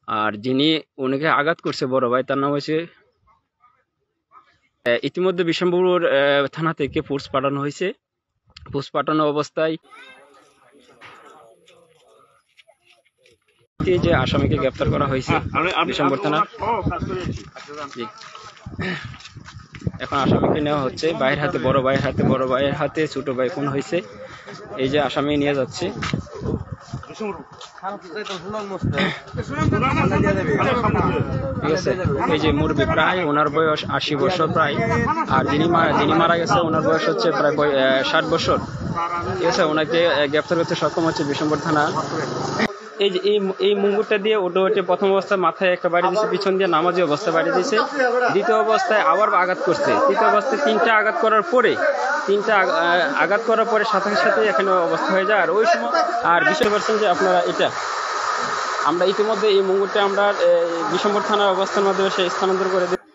আর যিনি উনাকে আঘাত করছে বড় ভাই, তার নাম হচ্ছে ইতিমধ্যে বিশম্বরপুর থানা থেকে ফোর্স পাঠানো হয়েছে। ফোর্স পাঠানো অবস্থায় যে আসামিকে গ্রেপ্তার করা হয়েছে বিশম্বর থানা। এখন আসামিকে নেওয়া হচ্ছে ভাইয়ের হাতে, বড় ভাইয়ের হাতে, বড় ভাইয়ের হাতে ছোট ভাই খুন হয়েছে। এই যে আসামি নিয়ে যাচ্ছে। ঠিক আছে, এই যে মুরব্বী প্রায় ওনার বয়স ৮০ বছর প্রায়, আর যিনি মারা গেছে ওনার বয়স হচ্ছে প্রায় ৬০ বছর। ঠিক আছে, ওনাকে গ্রেপ্তার করতে সক্ষম হচ্ছে বিশম্বর থানা। এই যে এই মুঙ্গুরটা দিয়ে ওটে প্রথম অবস্থায় মাথায় একটা বাড়ি দিয়েছে, পিছন দিয়ে নামাজি অবস্থায় বাড়ি দিয়েছে, দ্বিতীয় অবস্থায় আবার আঘাত করছে, তৃতীয় অবস্থায় তিনটা আঘাত করার পরে সাথে সাথে এখানে অবস্থা হয়ে যায়। আর ওই সময় আর বিষয় পাচ্ছেন যে আপনারা এটা আমরা ইতিমধ্যে এই মুঙ্গুরটা আমরা বিশম্বর থানার অবস্থার মাধ্যমে সে স্থানান্তর করে দিই।